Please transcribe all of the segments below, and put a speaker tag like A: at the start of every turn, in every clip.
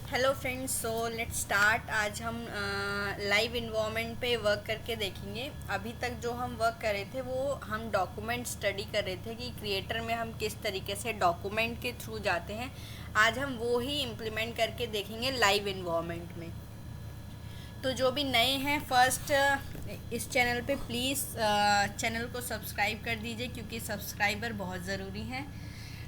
A: Hello friends, so let's start. आज हम live environment पे वर्क करके देखेंगे। अभी तक जो हम वर्क कर रहे थे वो हम डॉक्यूमेंट स्टडी कर रहे थे कि क्रिएटर में हम किस तरीके से डॉक्यूमेंट के थ्रू जाते हैं। आज हम वो ही इम्प्लीमेंट करके देखेंगे लाइव इन्वायरमेंट में। तो जो भी नए हैं, फर्स्ट इस चैनल पे प्लीज़ चैनल को सब्सक्राइब कर दीजिए, क्योंकि सब्सक्राइबर बहुत ज़रूरी हैं।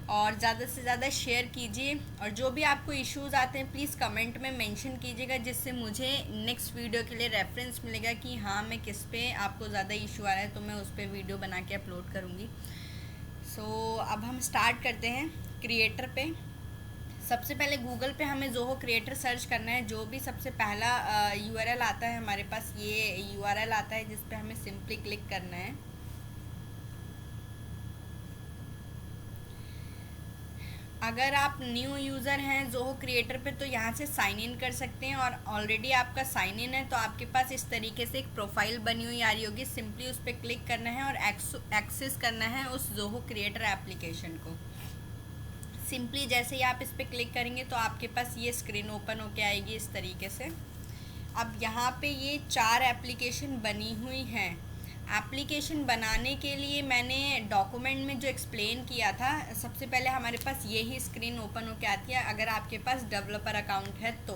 A: और ज़्यादा से ज़्यादा शेयर कीजिए, और जो भी आपको इश्यूज़ आते हैं प्लीज़ कमेंट में मेंशन कीजिएगा, जिससे मुझे नेक्स्ट वीडियो के लिए रेफरेंस मिलेगा कि हाँ, मैं किस पे आपको ज़्यादा इशू आ रहा है तो मैं उस पर वीडियो बना के अपलोड करूँगी। सो अब हम स्टार्ट करते हैं क्रिएटर पे। सबसे पहले गूगल पे हमें जोहो क्रिएटर सर्च करना है। जो भी सबसे पहला यूआरएल आता है हमारे पास, ये यूआरएल आता है जिस पे हमें सिंपली क्लिक करना है। अगर आप न्यू यूज़र हैं जोहो क्रिएटर पे तो यहाँ से साइन इन कर सकते हैं, और ऑलरेडी आपका साइन इन है तो आपके पास इस तरीके से एक प्रोफाइल बनी हुई आ रही होगी। सिंपली उस पर क्लिक करना है और एक्सेस करना है उस जोहो क्रिएटर एप्लीकेशन को। सिंपली जैसे ही आप इस पर क्लिक करेंगे तो आपके पास ये स्क्रीन ओपन होके आएगी इस तरीके से। अब यहाँ पे ये 4 एप्लीकेशन बनी हुई हैं। एप्लीकेशन बनाने के लिए मैंने डॉक्यूमेंट में जो एक्सप्लेन किया था, सबसे पहले हमारे पास ये ही स्क्रीन ओपन होके आती है अगर आपके पास डेवलपर अकाउंट है तो।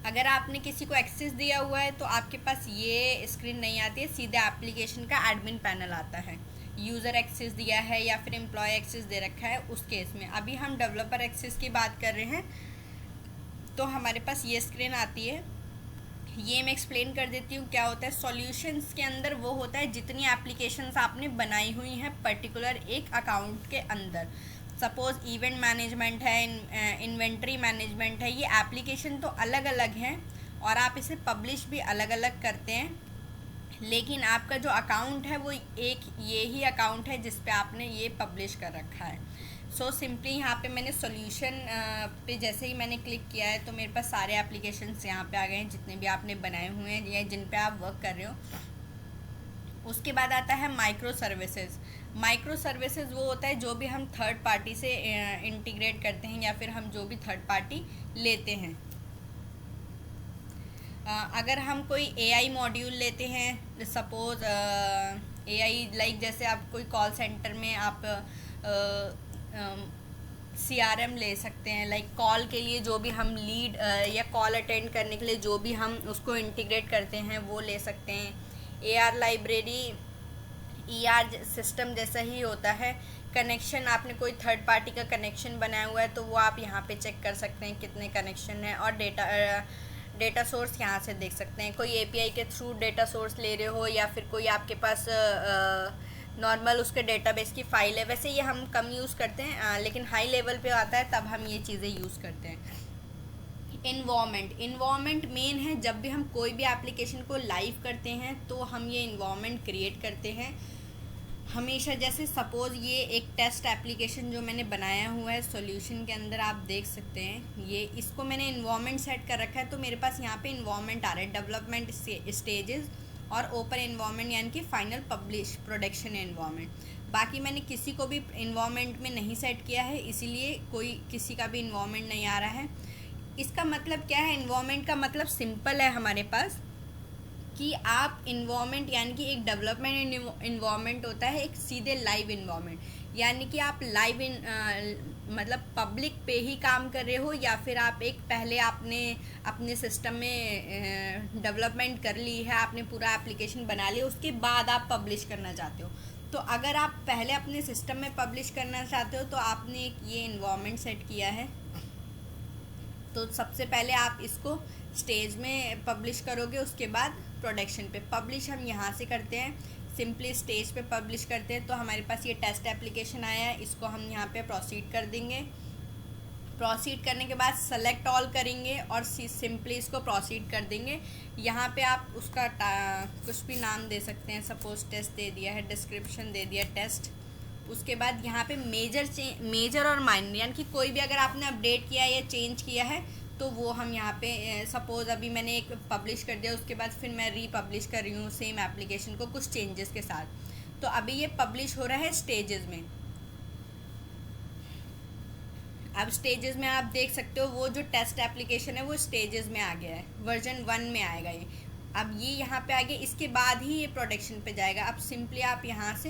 A: अगर आपने किसी को एक्सेस दिया हुआ है तो आपके पास ये स्क्रीन नहीं आती है, सीधे एप्लीकेशन का एडमिन पैनल आता है। यूज़र एक्सेस दिया है या फिर एम्प्लॉय एक्सेस दे रखा है उस केस में। अभी हम डेवलपर एक्सेस की बात कर रहे हैं तो हमारे पास ये स्क्रीन आती है। ये मैं एक्सप्लेन कर देती हूँ क्या होता है। सॉल्यूशंस के अंदर वो होता है जितनी एप्लीकेशंस आपने बनाई हुई हैं पर्टिकुलर एक अकाउंट के अंदर। सपोज़ इवेंट मैनेजमेंट है, इन्वेंट्री मैनेजमेंट है, ये एप्लीकेशन तो अलग अलग हैं और आप इसे पब्लिश भी अलग अलग करते हैं, लेकिन आपका जो अकाउंट है वो एक ये ही अकाउंट है जिस पे आपने ये पब्लिश कर रखा है। सो सिंपली यहाँ पे मैंने सॉल्यूशन पे जैसे ही मैंने क्लिक किया है तो मेरे पास सारे एप्लीकेशंस यहाँ पे आ गए हैं जितने भी आपने बनाए हुए हैं या जिन पे आप वर्क कर रहे हो। उसके बाद आता है माइक्रो सर्विसेज। माइक्रो सर्विसेज वो होता है जो भी हम थर्ड पार्टी से इंटीग्रेट करते हैं या फिर हम जो भी थर्ड पार्टी लेते हैं। अगर हम कोई एआई मॉड्यूल लेते हैं, सपोज़ एआई लाइक जैसे आप कोई कॉल सेंटर में आप सीआरएम ले सकते हैं, लाइक कॉल के लिए जो भी हम लीड या कॉल अटेंड करने के लिए जो भी हम उसको इंटीग्रेट करते हैं वो ले सकते हैं। एआर लाइब्रेरी ईआर सिस्टम जैसा ही होता है। कनेक्शन, आपने कोई थर्ड पार्टी का कनेक्शन बनाया हुआ है तो वो आप यहाँ पे चेक कर सकते हैं कितने कनेक्शन हैं, और डेटा सोर्स यहाँ से देख सकते हैं। कोई एपीआई के थ्रू डेटा सोर्स ले रहे हो या फिर कोई आपके पास नॉर्मल उसके डेटाबेस की फ़ाइल है, वैसे ये हम कम यूज़ करते हैं, लेकिन हाई लेवल पे आता है तब हम ये चीज़ें यूज़ करते हैं। इन्वायरमेंट मेन है। जब भी हम कोई भी एप्लीकेशन को लाइव करते हैं तो हम ये इन्वायरमेंट क्रिएट करते हैं हमेशा। जैसे सपोज़ ये एक टेस्ट एप्लीकेशन जो मैंने बनाया हुआ है सॉल्यूशन के अंदर, आप देख सकते हैं ये, इसको मैंने इन्वायरमेंट सेट कर रखा है तो मेरे पास यहाँ पे इन्वायरमेंट आ रहा है, डेवलपमेंट स्टेजेस और ओपन इन्वायरमेंट, यानी कि फाइनल पब्लिश प्रोडक्शन इन्वायरमेंट। बाकी मैंने किसी को भी इन्वायरमेंट में नहीं सेट किया है, इसीलिए कोई किसी का भी इन्वायरमेंट नहीं आ रहा है। इसका मतलब क्या है? इन्वायरमेंट का मतलब सिंपल है हमारे पास कि आप इन्वायरमेंट, यानी कि एक डेवलपमेंट इन्वायरमेंट होता है, एक सीधे लाइव इन्वायरमेंट, यानी कि आप लाइव मतलब पब्लिक पे ही काम कर रहे हो, या फिर आप एक पहले आपने अपने सिस्टम में डेवलपमेंट कर ली है, आपने पूरा एप्लीकेशन बना लिया, उसके बाद आप पब्लिश करना चाहते हो। तो अगर आप पहले अपने सिस्टम में पब्लिश करना चाहते हो तो आपने एक ये इन्वायरमेंट सेट किया है, तो सबसे पहले आप इसको स्टेज में पब्लिश करोगे, उसके बाद प्रोडक्शन पे पब्लिश हम यहाँ से करते हैं। सिंपली स्टेज पे पब्लिश करते हैं तो हमारे पास ये टेस्ट एप्लीकेशन आया है, इसको हम यहाँ पे प्रोसीड कर देंगे। प्रोसीड करने के बाद सेलेक्ट ऑल करेंगे और सिंपली इसको प्रोसीड कर देंगे। यहाँ पे आप उसका कुछ भी नाम दे सकते हैं, सपोज टेस्ट दे दिया है, डिस्क्रिप्शन दे दिया टेस्ट। उसके बाद यहाँ पे मेजर और माइनर, यानी कि कोई भी अगर आपने अपडेट किया या चेंज किया है तो वो हम यहाँ पे सपोज़ अभी मैंने एक पब्लिश कर दिया, उसके बाद फिर मैं रीपब्लिश कर रही हूँ सेम एप्लीकेशन को कुछ चेंजेस के साथ, तो अभी ये पब्लिश हो रहा है स्टेजेस में। अब स्टेजेस में आप देख सकते हो वो जो टेस्ट एप्लीकेशन है वो स्टेजेस में आ गया है, वर्जन 1 में आएगा ये। अब ये यहाँ पे आ गया, इसके बाद ही ये प्रोडक्शन पे जाएगा। अब सिंपली आप यहाँ से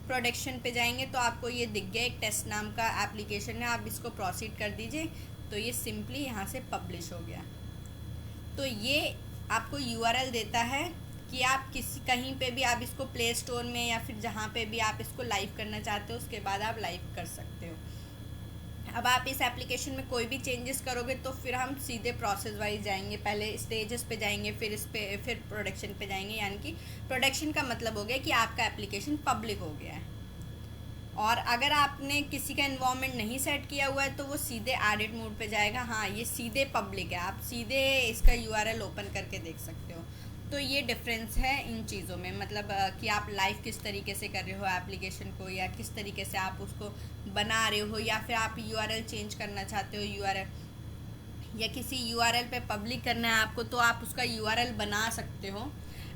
A: प्रोडक्शन पे जाएंगे तो आपको ये दिख गया, एक टेस्ट नाम का एप्लीकेशन है, आप इसको प्रोसीड कर दीजिए तो ये सिंपली यहाँ से पब्लिश हो गया। तो ये आपको यूआरएल देता है कि आप कहीं पे भी आप इसको प्ले स्टोर में या फिर जहाँ पे भी आप इसको लाइव करना चाहते हो उसके बाद आप लाइव कर सकते हो। अब आप इस एप्लीकेशन में कोई भी चेंजेस करोगे तो फिर हम सीधे प्रोसेस वाइज जाएंगे, पहले स्टेजेस पे जाएंगे, फिर प्रोडक्शन पे जाएंगे। यानी कि प्रोडक्शन का मतलब हो गया कि आपका एप्लीकेशन पब्लिक हो गया है। और अगर आपने किसी का इन्वॉल्वमेंट नहीं सेट किया हुआ है तो वो सीधे एडिट मोड पे जाएगा। हाँ, ये सीधे पब्लिक है, आप सीधे इसका यूआरएल ओपन करके देख सकते हो। तो ये डिफरेंस है इन चीज़ों में, मतलब कि आप लाइव किस तरीके से कर रहे हो एप्लीकेशन को, या किस तरीके से आप उसको बना रहे हो, या फिर आप यूआरएल चेंज करना चाहते हो यूआरएल, या किसी यूआरएल पे पब्लिक करना है आपको तो आप उसका यूआरएल बना सकते हो।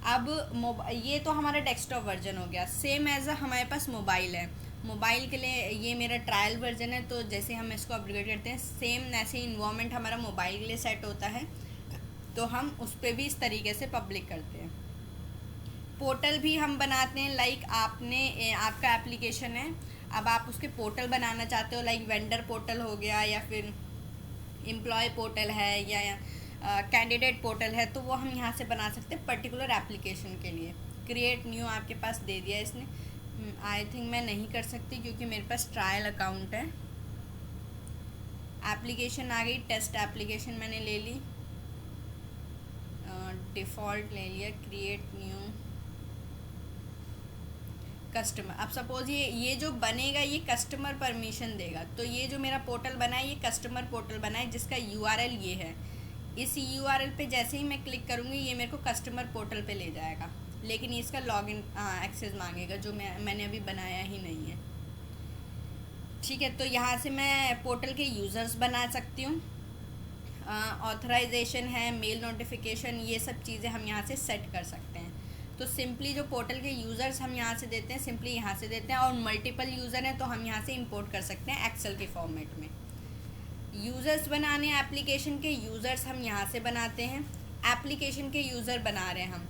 A: अब ये तो हमारा डेस्कटॉप वर्जन हो गया। सेम एज हमारे पास मोबाइल है, मोबाइल के लिए ये मेरा ट्रायल वर्जन है, तो जैसे हम इसको अपग्रेड करते हैं सेम ऐसे इन्वॉल्वमेंट हमारा मोबाइल के लिए सेट होता है, तो हम उस पर भी इस तरीके से पब्लिक करते हैं। पोर्टल भी हम बनाते हैं, लाइक आपका एप्लीकेशन है, अब आप उसके पोर्टल बनाना चाहते हो, लाइक वेंडर पोर्टल हो गया, या फिर एम्प्लॉय पोर्टल है, या कैंडिडेट पोर्टल है, तो वो हम यहाँ से बना सकते हैं पर्टिकुलर एप्लीकेशन के लिए। क्रिएट न्यू आपके पास दे दिया इसने, आई थिंक मैं नहीं कर सकती क्योंकि मेरे पास ट्रायल अकाउंट है। एप्लीकेशन आ गई, टेस्ट एप्लीकेशन मैंने ले ली, डिफ़ॉल्ट ले लिया, क्रिएट न्यू कस्टमर। अब सपोज ये जो बनेगा ये कस्टमर परमिशन देगा, तो ये जो मेरा पोर्टल बना है ये कस्टमर पोर्टल बना है जिसका यूआरएल ये है। इस यूआरएल पे जैसे ही मैं क्लिक करूँगी ये मेरे को कस्टमर पोर्टल पे ले जाएगा, लेकिन इसका लॉगिन एक्सेस मांगेगा जो मैंने अभी बनाया ही नहीं है। ठीक है, तो यहाँ से मैं पोर्टल के यूज़र्स बना सकती हूँ, ऑथराइजेशन है, मेल नोटिफिकेशन, ये सब चीज़ें हम यहाँ से सेट कर सकते हैं। तो सिंपली जो पोर्टल के यूज़र्स हम यहाँ से देते हैं, सिंपली यहाँ से देते हैं, और मल्टीपल यूज़र हैं तो हम यहाँ से इंपोर्ट कर सकते हैं एक्सेल के फॉर्मेट में। यूज़र्स बनाने एप्लीकेशन के यूज़र्स हम यहाँ से बनाते हैं, एप्लीकेशन के यूज़र बना रहे हैं हम,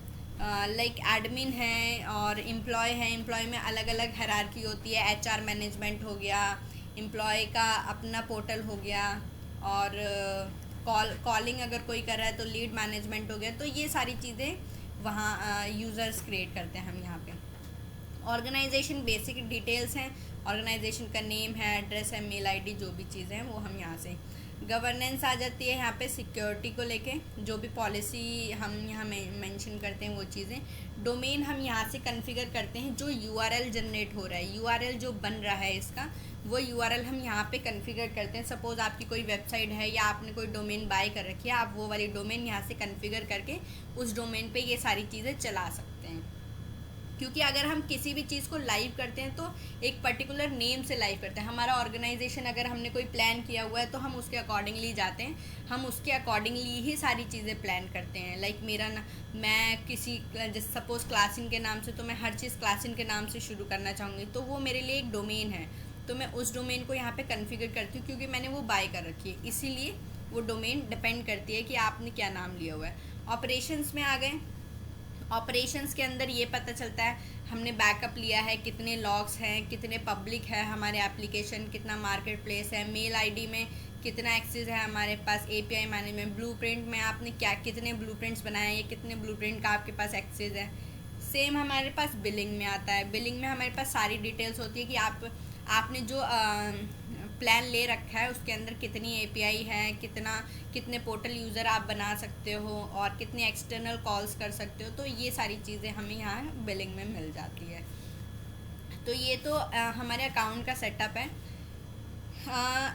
A: लाइक एडमिन है और एम्प्लॉय है। एम्प्लॉय में अलग अलग हायरार्की होती है, एचआर मैनेजमेंट हो गया, एम्प्लॉय का अपना पोर्टल हो गया, और कॉलिंग अगर कोई कर रहा है तो लीड मैनेजमेंट हो गया। तो ये सारी चीज़ें वहाँ यूज़र्स क्रिएट करते हैं हम यहाँ पे। ऑर्गेनाइजेशन बेसिक डिटेल्स हैं, ऑर्गेनाइजेशन का नेम है, एड्रेस है, मेल आईडी, जो भी चीज़ें हैं वो हम यहाँ से। गवर्नेंस आ जाती है यहाँ पे, सिक्योरिटी को लेके जो भी पॉलिसी हम यहाँ मेंशन करते हैं वो चीज़ें। डोमेन हम यहाँ से कॉन्फ़िगर करते हैं, जो यूआरएल जनरेट हो रहा है, यूआरएल जो बन रहा है इसका, वो यूआरएल हम यहाँ पे कॉन्फ़िगर करते हैं। सपोज़ आपकी कोई वेबसाइट है या आपने कोई डोमेन बाय कर रखी है, आप वो वाली डोमेन यहाँ से कॉन्फ़िगर करके उस डोमेन पे ये सारी चीज़ें चला सकते हैं। क्योंकि अगर हम किसी भी चीज़ को लाइव करते हैं तो एक पर्टिकुलर नेम से लाइव करते हैं। हमारा ऑर्गेनाइजेशन अगर हमने कोई प्लान किया हुआ है तो हम उसके अकॉर्डिंगली जाते हैं, हम उसके अकॉर्डिंगली ही सारी चीज़ें प्लान करते हैं। लाइक मैं किसी जैसे सपोज़ क्लासिन के नाम से, तो मैं हर चीज़ क्लासिन के नाम से शुरू करना चाहूँगी, तो वो मेरे लिए एक डोमेन है, तो मैं उस डोमेन को यहाँ पे कॉन्फ़िगर करती हूँ क्योंकि मैंने वो बाय कर रखी है, इसीलिए वो डोमेन डिपेंड करती है कि आपने क्या नाम लिया हुआ है। ऑपरेशंस में आ गए, ऑपरेशंस के अंदर ये पता चलता है हमने बैकअप लिया है, कितने लॉग्स हैं, कितने पब्लिक है हमारे एप्लीकेशन, कितना मार्केट प्लेस है, मेल आईडी में कितना एक्सेस है हमारे पास, एपीआई मैनेजमेंट, ब्लूप्रिंट में आपने कितने ब्लूप्रिंट्स बनाए हैं, कितने ब्लूप्रिंट का आपके पास एक्सेस है। सेम हमारे पास बिलिंग में आता है, बिलिंग में हमारे पास सारी डिटेल्स होती है कि आपने जो प्लान ले रखा है उसके अंदर कितनी एपीआई है, कितने पोर्टल यूज़र आप बना सकते हो, और कितने एक्सटर्नल कॉल्स कर सकते हो। तो ये सारी चीज़ें हमें यहाँ बिलिंग में मिल जाती है। तो ये तो हमारे अकाउंट का सेटअप है।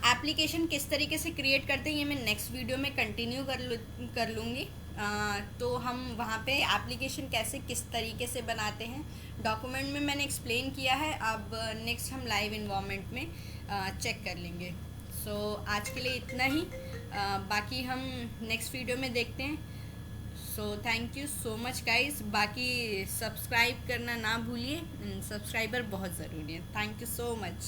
A: एप्लीकेशन किस तरीके से क्रिएट करते हैं ये मैं नेक्स्ट वीडियो में कंटिन्यू कर लूँगी। तो हम वहाँ पे एप्लीकेशन किस तरीके से बनाते हैं डॉक्यूमेंट में मैंने एक्सप्लेन किया है। अब नेक्स्ट हम लाइव इन्वायरमेंट में चेक कर लेंगे। सो आज के लिए इतना ही, बाकी हम नेक्स्ट वीडियो में देखते हैं। So thank you so much guys. बाकी सब्सक्राइब करना ना भूलिए, सब्सक्राइबर बहुत ज़रूरी है। Thank you so much.